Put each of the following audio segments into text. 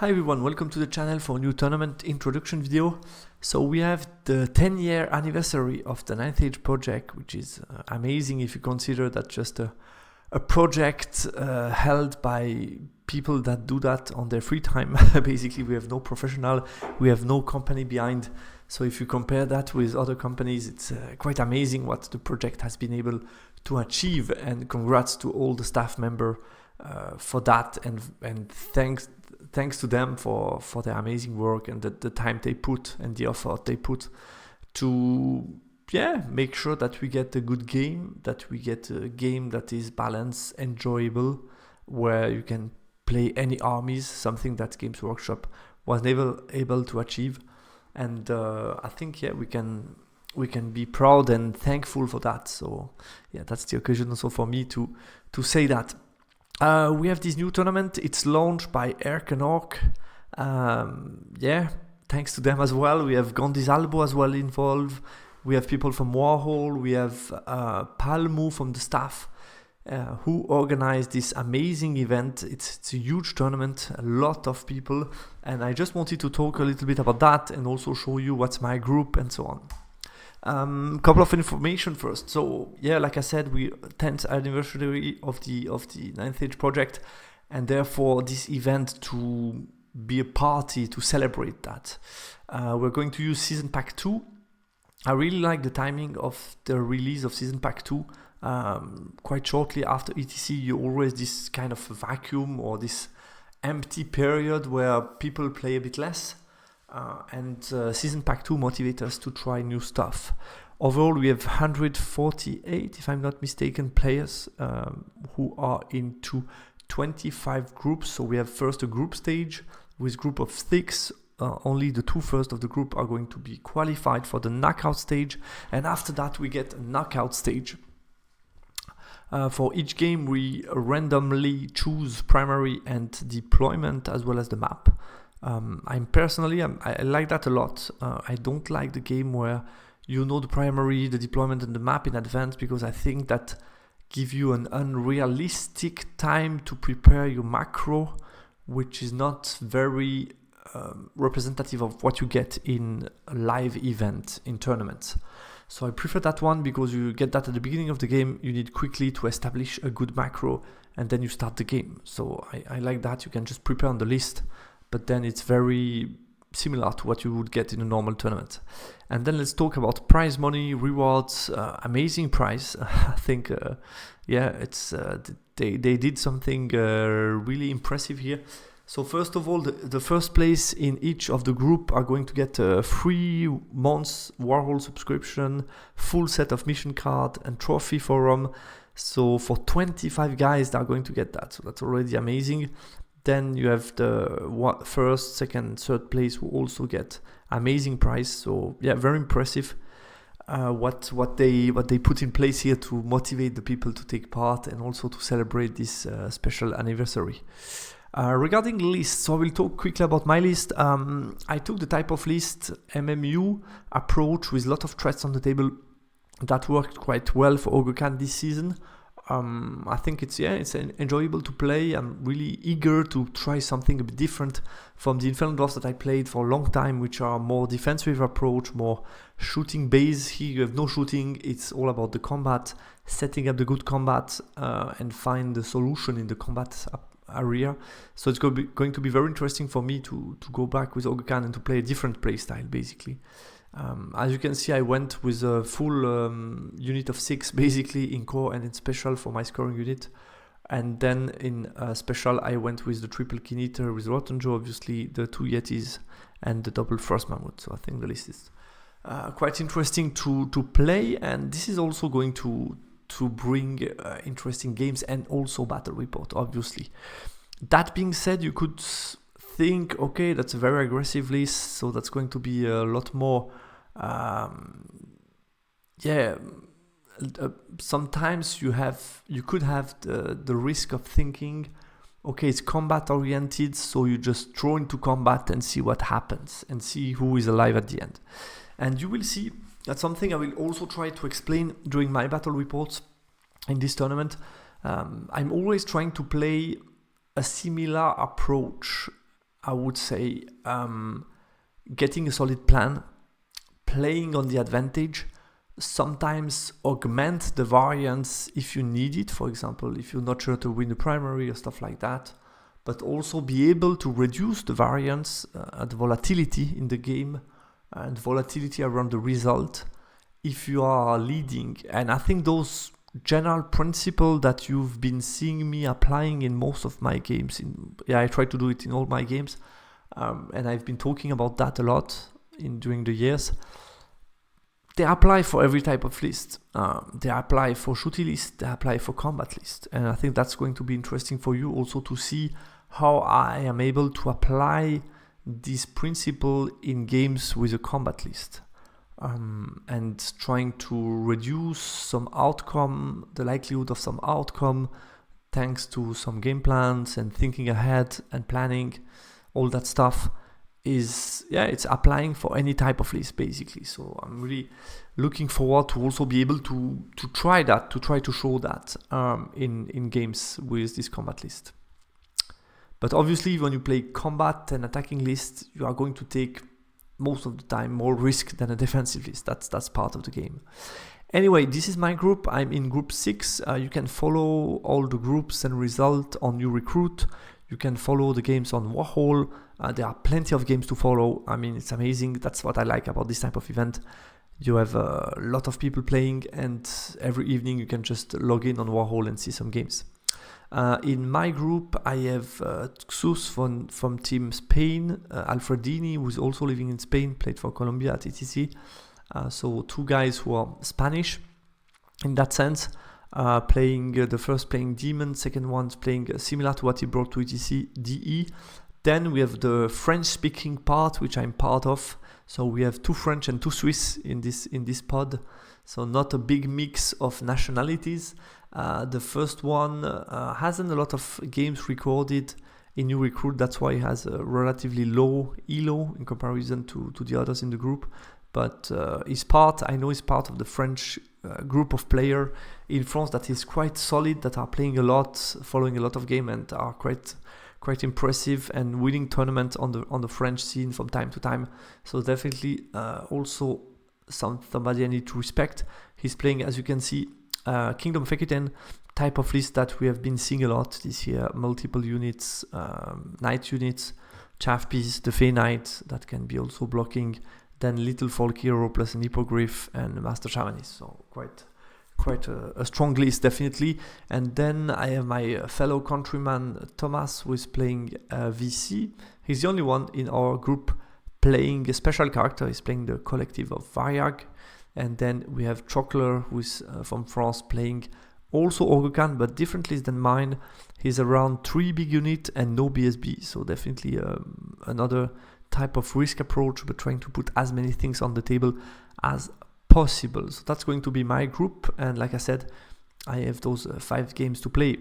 Hi everyone, welcome to the channel for a new tournament introduction video. So we have the 10-year anniversary of the Ninth Age project, which is amazing if you consider that just a project held by people that do that on their free time. Basically, we have no professional, we have no company behind. So if you compare that with other companies, it's quite amazing what the project has been able to achieve, and congrats to all the staff members for that, and thanks to them for their amazing work and the time they put and the effort they put to make sure that we get a good game, that we get a game that is balanced, enjoyable, where you can play any armies, something that Games Workshop was never able to achieve. And I think we can be proud and thankful for that. So that's the occasion also for me to say that. We have this new tournament. It's launched by Erk and Orc. Thanks to them as well. We have Gondis Albo as well involved. We have people from Warhol. We have Palmu from the staff who organized this amazing event. It's a huge tournament, a lot of people. And I just wanted to talk a little bit about that and also show you what's my group and so on. Couple of information first. So like I said, we 10th anniversary of the Ninth Age project, and therefore this event to be a party to celebrate that. We're going to use Season Pack 2. I really like the timing of the release of Season Pack 2. Quite shortly after ETC, you always this kind of vacuum or this empty period where people play a bit less. And Season Pack 2 motivates us to try new stuff. Overall, we have 148, if I'm not mistaken, players who are into 25 groups. So we have first a group stage with group of 6. Only the 2 first of the group are going to be qualified for the knockout stage. And after that, we get a knockout stage. For each game, we randomly choose primary and deployment as well as the map. I like that a lot. I don't like the game where you know the primary, the deployment and the map in advance, because I think that gives you an unrealistic time to prepare your macro, which is not very representative of what you get in a live event in tournaments. So I prefer that one because you get that at the beginning of the game. You need quickly to establish a good macro and then you start the game. So I like that. You can just prepare on the list, but then it's very similar to what you would get in a normal tournament. And then let's talk about prize money, rewards, amazing prize. I think, it's they did something really impressive here. So first of all, the first place in each of the group are going to get a 3 months Warhol subscription, full set of mission card and trophy forum. So for 25 guys, they are going to get that. So that's already amazing. Then you have the first, second, third place who also get amazing prize. So very impressive what they put in place here to motivate the people to take part and also to celebrate this special anniversary. Regarding lists, so I will talk quickly about my list. I took the type of list MMU approach with a lot of threats on the table. That worked quite well for Ogre Khan this season. I think it's enjoyable to play. I'm really eager to try something a bit different from the Infernal Dwarfs that I played for a long time, which are more defensive approach, more shooting based. Here you have no shooting. It's all about the combat, setting up the good combat, and find the solution in the combat area. So it's going to be very interesting for me to go back with Ogre Khan and to play a different playstyle, basically. As you can see, I went with a full unit of 6 basically in core and in special for my scoring unit, and then in special I went with the triple Keen Eater with Rotten Joe, obviously the 2 Yetis and the double Frost Mammoth. So I think the list is quite interesting to play, and this is also going to bring interesting games and also battle report, obviously. That being said, you could think, okay, that's a very aggressive list, so that's going to be a lot more sometimes you could have the risk of thinking, okay, it's combat oriented, so you just throw into combat and see what happens and see who is alive at the end. And you will see that's something I will also try to explain during my battle reports in this tournament. I'm always trying to play a similar approach I would say getting a solid plan, playing on the advantage, sometimes augment the variance if you need it, for example, if you're not sure to win the primary or stuff like that, but also be able to reduce the variance and volatility in the game and volatility around the result if you are leading. And I think those general principles that you've been seeing me applying in most of my games, I try to do it in all my games, and I've been talking about that a lot during the years. They apply for every type of list. They apply for shooty list, they apply for combat list. And I think that's going to be interesting for you also to see how I am able to apply this principle in games with a combat list. And trying to reduce some outcome, the likelihood of some outcome, thanks to some game plans and thinking ahead and planning, all that stuff is, it's applying for any type of list basically. So I'm really looking forward to also be able to try that, to try to show that in games with this combat list. But obviously when you play combat and attacking list, you are going to take most of the time more risk than a defensive list. That's part of the game. Anyway, this is my group. I'm in group 6. You can follow all the groups and result on New Recruit. You can follow the games on Warhol. There are plenty of games to follow. I mean, it's amazing. That's what I like about this type of event. You have a lot of people playing, and every evening you can just log in on Warhol and see some games. In my group, I have Xus from Team Spain, Alfredini, who's also living in Spain, played for Colombia at ETC. So 2 guys who are Spanish in that sense, playing the first playing Demon, second one's playing similar to what he brought to ETC, DE. Then we have the French-speaking part, which I'm part of. So we have 2 French and 2 Swiss in this pod. So not a big mix of nationalities. The first one hasn't a lot of games recorded in New Recruit. That's why he has a relatively low elo in comparison to the others in the group. But I know he's part of the French group of players in France that is quite solid, that are playing a lot, following a lot of game, and are quite impressive and winning tournaments on the French scene from time to time. So definitely also somebody I need to respect. He's playing, as you can see, Kingdom of Ekuten type of list that we have been seeing a lot this year. Multiple units, knight units, chaff piece, the Fey Knight that can be also blocking. Then Little Folk Hero plus an Hippogriff and Master Shamanist. So quite a strong list definitely. And then I have my fellow countryman Thomas, who is playing VC. He's the only one in our group playing a special character. He's playing the Collective of Variag. And then we have Chocler, who's from France, playing also Ogre Khan, but differently than mine. He's around 3 big unit and no BSB. So definitely another type of risk approach, but trying to put as many things on the table as possible. So that's going to be my group. And like I said, I have those 5 games to play.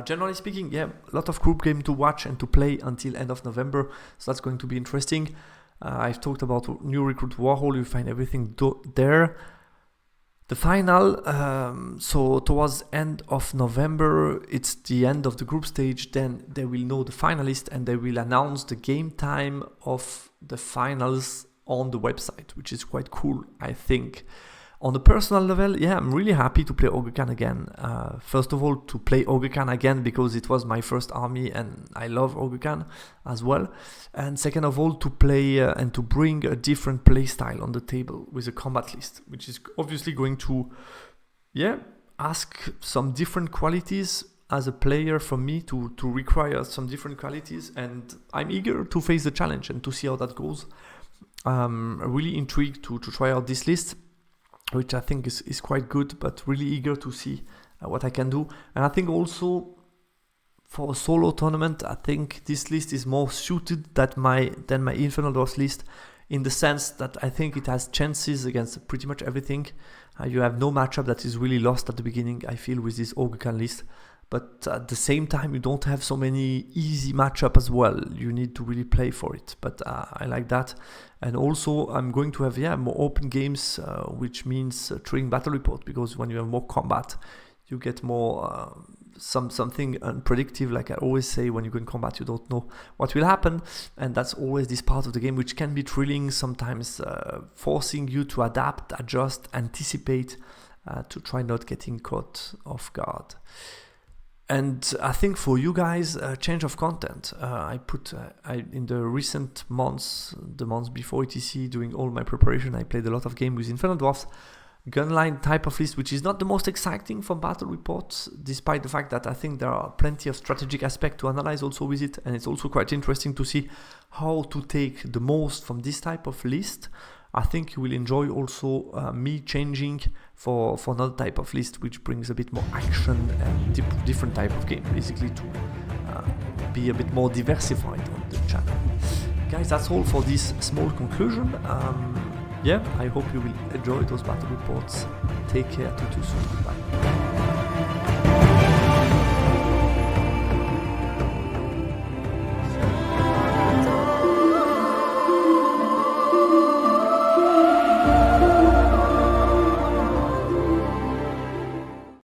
Generally speaking, a lot of group game to watch and to play until end of November. So that's going to be interesting. I've talked about New Recruit Warhol. You find everything there. The final, so towards end of November, it's the end of the group stage. Then they will know the finalist and they will announce the game time of the finals on the website, which is quite cool, I think. On the personal level, I'm really happy to play Ogre Khan again. First of all, to play Ogre Khan again because it was my first army and I love Ogre Khan as well. And second of all, to play and to bring a different play style on the table with a combat list, which is obviously going to, ask some different qualities as a player from me, to require some different qualities. And I'm eager to face the challenge and to see how that goes. Really intrigued to try out this list, which I think is quite good, but really eager to see what I can do. And I think also for a solo tournament, I think this list is more suited than my Infernal Dwarfs list, in the sense that I think it has chances against pretty much everything. You have no matchup that is really lost at the beginning, I feel, with this Ogre Khan list. But at the same time, you don't have so many easy matchup as well. You need to really play for it. But I like that. And also, I'm going to have more open games, which means trading battle report, because when you have more combat, you get more something unpredictable. Like I always say, when you go in combat, you don't know what will happen, and that's always this part of the game which can be thrilling, sometimes forcing you to adapt, adjust, anticipate, to try not getting caught off guard. And I think for you guys, change of content. In the recent months, the months before ETC, doing all my preparation, I played a lot of games with Infernal Dwarfs, gunline type of list, which is not the most exciting for battle reports, despite the fact that I think there are plenty of strategic aspects to analyze also with it, and it's also quite interesting to see how to take the most from this type of list. I think you will enjoy also me changing for another type of list, which brings a bit more action and different type of game, basically to be a bit more diversified on the channel. Guys, that's all for this small conclusion. I hope you will enjoy those battle reports. Take care, talk to you soon. Bye.